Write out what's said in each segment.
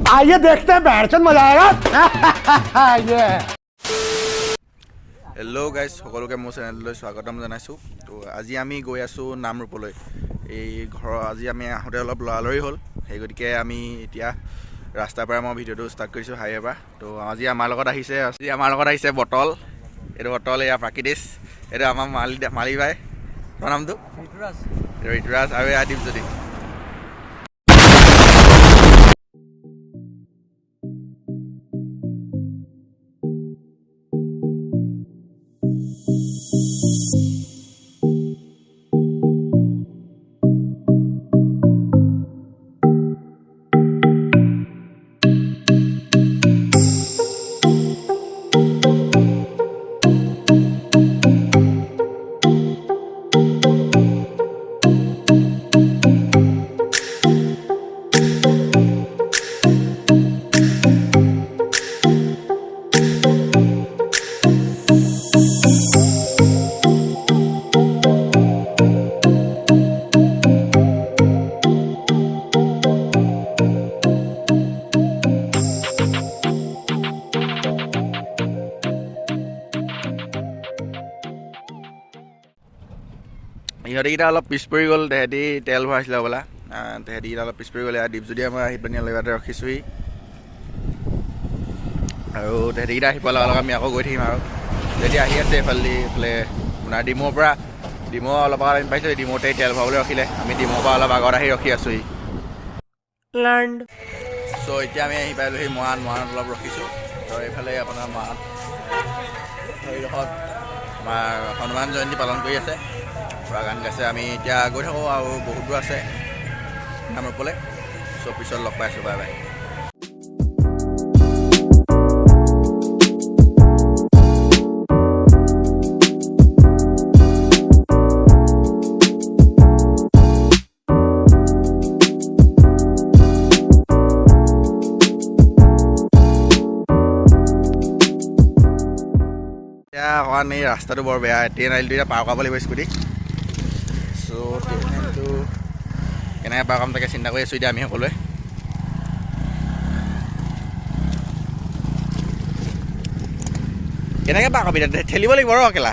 आइए देखते हैं बैठचंद मजा आएगा ये हेलो गाइस সকলোকে মোৰ চেনেললৈ স্বাগতম জনাইছোঁ তো আজি আমি গৈ আছোঁ নামৰূপলৈ এই ঘৰ আজি আমি আহোঁতে অলপ লৰালৰি হ'ল সেই গতিকে আমি এতিয়া ৰাস্তাৰ পৰা মই ভিডিঅ'টো ষ্টাৰ্ট কৰিছোঁ হাইৱেৰ পৰা তো আজি আমাৰ লগত আহিছে বটল এইটো বটল এয়া প্ৰাকৃতিক এইটো আমাৰ মালি ভাই নামটো ঋতুৰাজ আৰু এয়া দীপজ্যোতি ইহঁতেকেইটা অলপ পিছ পৰি গ'ল তেহেঁতি তেল ভৰাইছিলে বোলা তেহেঁতিকেইটা অলপ পিছ পৰি গ'লে দীপজ্যোতি আমাৰ আহি পিনি ইয়াতে ৰখিছোঁহি আৰু তেহেঁতিকেইটা আহি পোৱাৰ লগে আমি আকৌ গৈ থাকিম আৰু যেতিয়া আহি আছে এইফালে আপোনাৰ ডিমৌৰ পৰা অলপ আগত আমি পাইছোঁ ডিমৌতে তেল ভৰাবলৈ ৰখিলে আমি ডিমৌৰ পৰা অলপ আগত আহি ৰখি আছোঁহি চ' এতিয়া আমি আহি পালোহি মৰাণত অলপ ৰখিছোঁ তো এইফালে আপোনাৰ মৰাণ সেইডোখৰত আমাৰ হনুমান জয়ন্তী পালন কৰি আছে পুৰা গান গাইছে আমি এতিয়া গৈ থাকোঁ আৰু বহুত দূৰ আছে নামৰূপলৈ চ' পিছত লগ পাইছোঁ বাই বাই এতিয়া অকণমান এই ৰাস্তাটো বৰ বেয়া ট্ৰেইন আহিলটো এতিয়া পাৰ কৰাব লাগিব স্কুটি চ' ট্ৰেইনটো কেনেকৈ পাৰ কৰাম তাকে চিন্তা কৰি আছোঁ এতিয়া আমি সকলোৱে কেনেকৈ পাৰ কৰাবি এতিয়া ঠেলিব লাগিব ৰ কেলা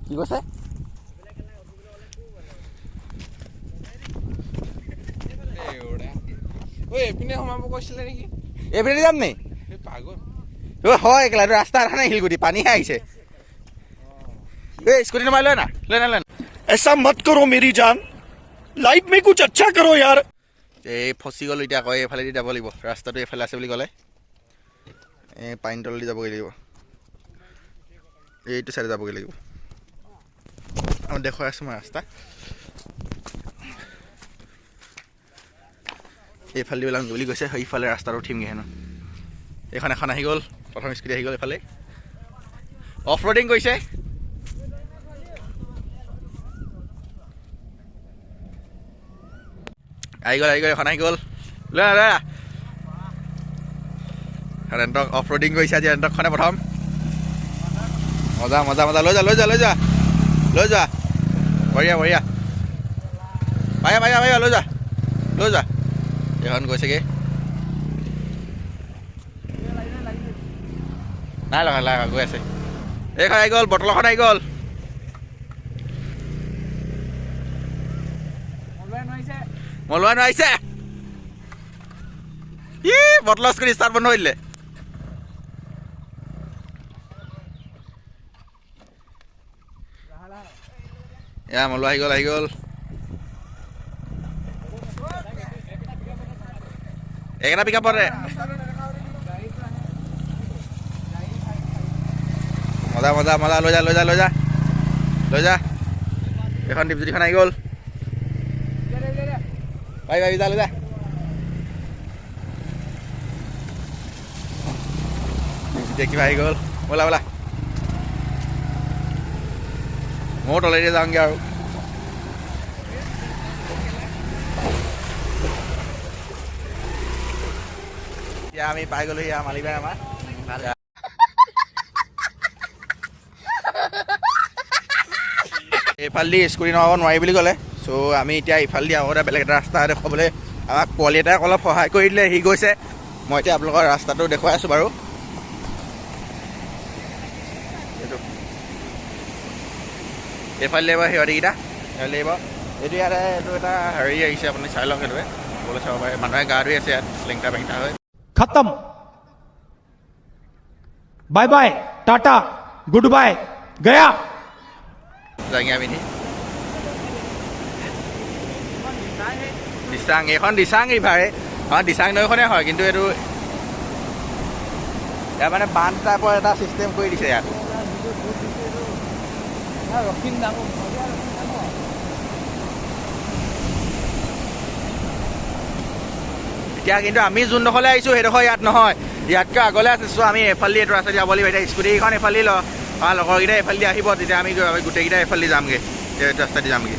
কি কৈছে এইপিনে সোমাব কৈছিলে নেকি এইপিনে যাম নি পাগল হয় একেলা ৰাস্তা অহা নাই শিলগুটি পানীহে আহিছে স্কুটি নমাই লৈ না ऐसा मत करो मेरी जान लाइफ में कुछ अच्छा करो यार এই ফচি গ'লোঁ এতিয়া আকৌ এইফালেদি যাব লাগিব ৰাস্তাটো এইফালে আছে বুলি ক'লে এই পানী তলেদি যাবগৈ লাগিব এইটো চাইডে যাবগৈ লাগিব আমি দেখুৱাই আছোঁ মই ৰাস্তা এইফালেদি ওলাম বুলি কৈছে সেইফালে ৰাস্তাটো উঠিমগৈ হেনো এইখন এখন আহি গ'ল প্ৰথম স্কুটি আহি গ'ল এইফালে অফ ৰ'ডিং কৰিছে আহি গ'ল এখন আহি গ'ল লৈ সিহঁতক অফ ৰ'ডিং কৰিছে আজি সিহঁতকখনে প্ৰথম মজা লৈ যা বঢ়িয়া পাৰিবা লৈ যা এইখন গৈছেগৈ নাই লগা গৈ আছে এইখন আহি গ'ল বটলখন আহি গ'ল মলুৱান আহিছে বটলৰ স্কুটি ষ্টাৰ্ট বন্ধ হৈ দিলে এয়া মলুৱা আহি গ'ল এইকেইটা পিক আপতে মজা লৈ যা এইখন দীপজ্যোতিখন আহি গ'ল ভাই যা লৈ যা কিবা আহি গ'ল ব'লা ময়ো তলেদি যাওঁগৈ আৰু এতিয়া আমি পাই গ'লোহি মালিক ভাই আমাৰ এইফালেদি স্কুটি নমাব নোৱাৰি বুলি ক'লে চ' আমি এতিয়া ইফালেদি আগতে বেলেগ এটা ৰাস্তা দেখুৱাবলৈ আমাক পোৱালি এটাই অলপ সহায় কৰি দিলে, সি গৈছে। মই এতিয়া আপোনালোকৰ ৰাস্তাটো দেখুৱাই আছোঁ বাৰু। এইফালে লাগিব সিহঁতিকেইটা, এইফালে লাগিব। এইটো ইয়াতে এইটো এটা হেৰি আহিছে, আপুনি চাই লওক। সেইটোৱে ক'বলৈ চাব পাৰে, মানুহে গা ধুই আছে ইয়াত লেংটা বেংটা হৈ। खत्म bye bye tata goodbye गया জাঙিয়া পিন্ধি দিচাং, এইখন দিচাং ৰিভাৰে। আমাৰ দিচাং নৈখনে হয়, কিন্তু এইটো ইয়াত মানে বান্ধ টাইপৰ এটা ছিষ্টেম কৰি দিছে ইয়াত। এতিয়া কিন্তু আমি যোনডোখৰলৈ আহিছোঁ সেইডোখৰ ইয়াত নহয়, ইয়াতকৈ আগলৈ আছে। চ' আমি এইফালেদি এইটো ৰাস্তাদি যাব লাগিব। এতিয়া স্কুটিখন এইফালেদি লওঁ, আমাৰ লগৰকেইটা এইফালেদি আহিব, তেতিয়া আমি গোটেইকেইটা এইফালেদি যামগৈ, এইটো ৰাস্তাদি যামগৈ।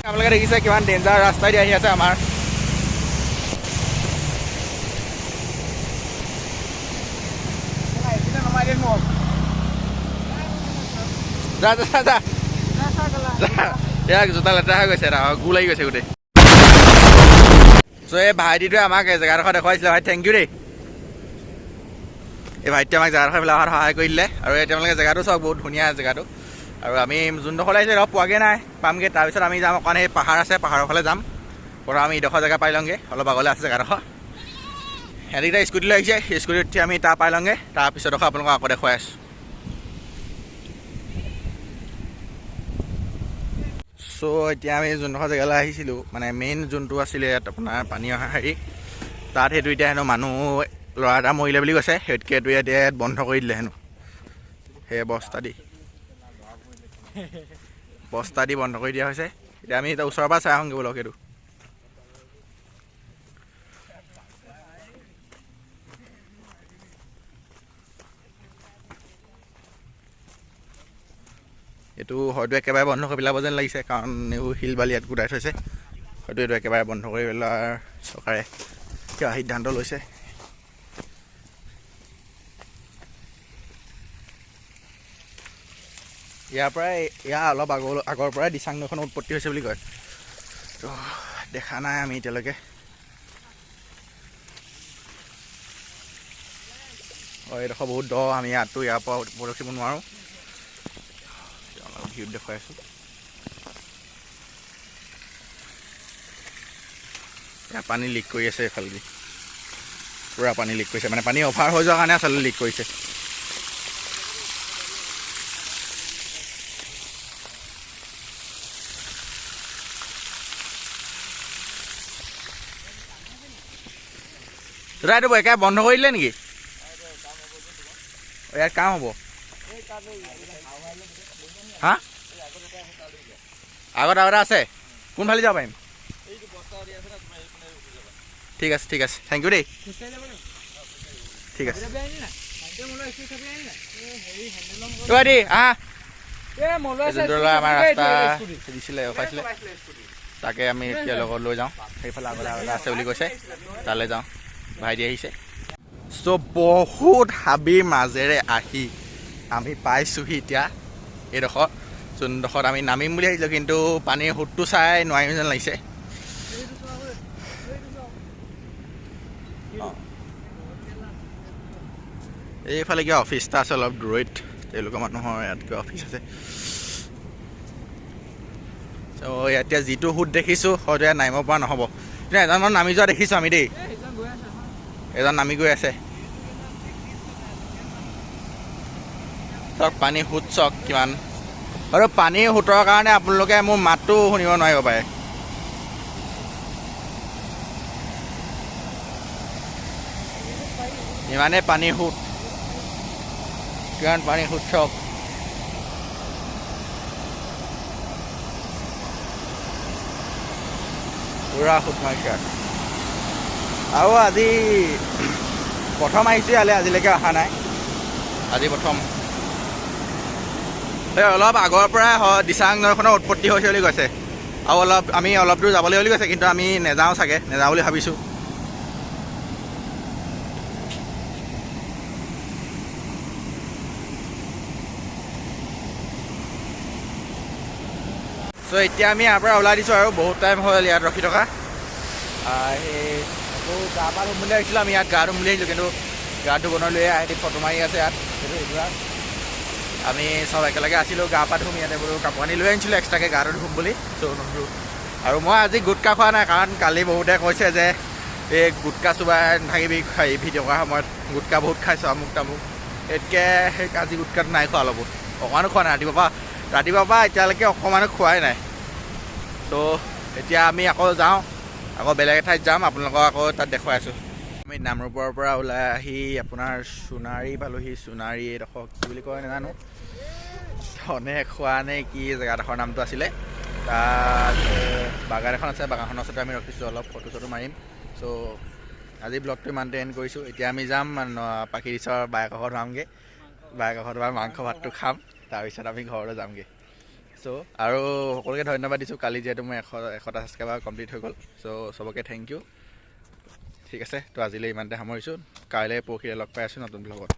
আপোনালোকে দেখিছে কিমান ডেঞ্জাৰ ৰাস্তাদি আহি আছে আমাৰ। যা যা যা ইয়াক জোতা লেতেৰা হৈ গৈছে, গু লাগি গৈছে গোটেই। চ' এই ভাইটিটোৱে আমাক জেগাডোখৰ দেখুৱাইছিলে। ভাই থেংক ইউ দেই, এই ভাইটিয়ে আমাক জেগাডোখৰ পেলাই অহাত সহায় কৰি দিলে। আৰু তেওঁলোকে জেগাটো চাওক, বহুত ধুনীয়া জেগাটো। আৰু আমি যোনডোখৰ আহিছোঁ সেইডোখৰ পোৱাগৈ নাই, পামগৈ। তাৰপিছত আমি যাম অকণ, সেই পাহাৰ আছে, পাহাৰৰ ফালে যাম। পৰা আমি এইডোখৰ জেগা পাই লওঁগৈ, অলপ আগলৈ আছে জেগাডোখৰ। সিহঁতিকেইটা স্কুটি লৈ আহিছে, স্কুটিত উঠি আমি তাৰ পাই লওঁগৈ। তাৰপিছতডোখৰ আপোনালোকক আকৌ দেখুৱাই আছোঁ। চ' এতিয়া আমি যোনডোখৰ জেগালৈ আহিছিলোঁ, মানে মেইন যোনটো আছিলে ইয়াত আপোনাৰ পানী অহা হেৰি, তাত সেইটো এতিয়া হেনো মানুহ ল'ৰা এটা মৰিলে বুলি কৈছে। সেইটোকে এইটো এতিয়া বন্ধ কৰি দিলে হেনো, সেই বস্তা দি বন্ধ কৰি দিয়া হৈছে। এতিয়া আমি এতিয়া ওচৰৰ পৰা চাই আহোঁগৈ ব'লক। সেইটো এইটো হয়তো একেবাৰে বন্ধ কৰি পেলাব যেন লাগিছে, কাৰণ এইবোৰ শিল বালি ইয়াত গোটাই থৈছে। হয়তো এইটো একেবাৰে বন্ধ কৰি পেলোৱাৰ চৰকাৰে কিবা সিদ্ধান্ত লৈছে। ইয়াৰ অলপ আগৰ পৰাই দিচাং নৈখনৰ উৎপত্তি হৈছে বুলি কয়। তো দেখা নাই আমি এতিয়ালৈকে। এইডোখৰ বহুত দ, আমি ইয়াৰ পৰা ৰখিব নোৱাৰোঁ। ভিউত দেখুৱাই আছোঁ। ইয়াত পানী লিক কৰি আছে, এইফালেদি পূৰা পানী লিক কৰিছে, মানে পানী অভাৰ হৈ যোৱাৰ কাৰণে আচলতে লিক কৰিছে। দাদা এইটো একেবাৰে বন্ধ কৰি দিলে নেকি? ইয়াত কাম হ'ব? হা, আগত আছে? কোনফালে যাব পাৰিম? ঠিক আছে ঠিক আছে, থেংক ইউ দেই। ঠিক আছে দেই, আহা। যোনটো ল'ৰা আমাৰ ৰাস্তা দিছিলে ৰখাইছিলে, তাকে আমি এতিয়া লগত লৈ যাওঁ। সেইফালে আগতে আছে বুলি কৈছে, তালৈ যাওঁ। ভাইটি আহিছে। চ' বহুত হাবিৰ মাজেৰে আহি আমি পাইছোঁহি এতিয়া এইডোখৰ, যোনডোখৰত আমি নামিম বুলি আহিছিলোঁ, কিন্তু পানীৰ সোঁতটো চাই নোৱাৰিম যেন লাগিছে। এইফালে কিবা অফিচ এটা আছে অলপ দূৰৈত, তেওঁলোকৰ মানুহৰ ইয়াত কিবা অফিচ আছে। চ' এতিয়া যিটো সোঁত দেখিছোঁ হয়তো ইয়াত নামিব পৰা নহ'ব, কিন্তু এজন মানুহ নামি যোৱা দেখিছোঁ আমি দেই। এজন নামি গৈ আছে, চাওক পানীৰ সোঁত চাওক কিমান। আৰু পানীৰ সোঁতৰ কাৰণে আপোনালোকে মোৰ মাতটো শুনিব নোৱাৰিব পাৰে। ইমানেই পানীৰ সোঁত, কিমান পানীৰ সোঁত চাওক। পুৰা সোঁত মাৰিছে। আৰু আজি প্ৰথম আহিছোঁ ইয়ালৈ, আজিলৈকে অহা নাই, আজি প্ৰথম। অলপ আগৰ পৰাই দিচাং নৈখনৰ উৎপত্তি হৈছে বুলি কৈছে, আৰু আমি অলপ দূৰ যাবলৈ বুলি কৈছে, কিন্তু আমি নাযাওঁ চাগে, নাযাওঁ বুলি ভাবিছোঁ। চ' চ' এতিয়া আমি ইয়াৰ পৰা ওলাই দিছোঁ আৰু বহুত টাইম হ'ল ইয়াত ৰখি থকা সেই আকৌ গা পা ধুম বুলি আহিছিলোঁ আমি ইয়াত গা ধুম বুলি আহিছিলোঁ কিন্তু গা ধুবনলৈ আহি ফটো মাৰি আছে ইয়াত আমি চব একেলগে আছিলোঁ গা পা ধুম ইয়াতে বোলো কাপোৰ কানি লৈ আনিছিলোঁ এক্সট্ৰাকৈ গাটো ধুম বুলি চ' নুধু আৰু মই আজি গুটকা খোৱা নাই কাৰণ কালি বহুতে কৈছে যে এই গুটকা চোবাই নাথাকিবি ভিডিঅ' কৰাৰ সময়ত গুটকা বহুত খাইছোঁ আমুক তামুক এতকৈ সেই আজি গুটকাটো নাই খোৱা অলপো অকণমানো খোৱা নাই ৰাতিপুৱাৰ পৰা এতিয়ালৈকে অকণমানো খোৱাই নাই ত' এতিয়া আমি আকৌ যাওঁ আকৌ বেলেগ এঠাইত যাম আপোনালোকক আকৌ তাত দেখুৱাই আছোঁ আমি নামৰূপৰ পৰা ওলাই আহি আপোনাৰ সোণাৰী পালোহি সোণাৰী এইডোখৰ কি বুলি কয় নাজানো ধনে খোৱা নে কি জেগাডোখৰ নামটো আছিলে তাত বাগান এখন আছে বাগানখনৰ ওচৰতে আমি ৰখিছোঁ অলপ ফটো চটো মাৰিম চ' আজি ব্লগটো ইমানতে এণ্ড কৰিছোঁ এতিয়া আমি যাম প্ৰাকৃতিকৰ বাইকঘৰত যামগৈ বাইকঘৰত তোমাৰ মাংস ভাতটো খাম তাৰপিছত আমি ঘৰলৈ যামগৈ চ' আৰু সকলোকে ধন্যবাদ দিছোঁ কালি যিহেতু মোৰ 100টা ছাবস্ক্ৰাইবাৰ কমপ্লিট হৈ গ'ল চ' চবকে থেংক ইউ ঠিক আছে তো আজিলৈ ইমানতে সামৰিছোঁ কাইলৈ পৰহিলৈ লগ পাই আছোঁ নতুন ব্লগত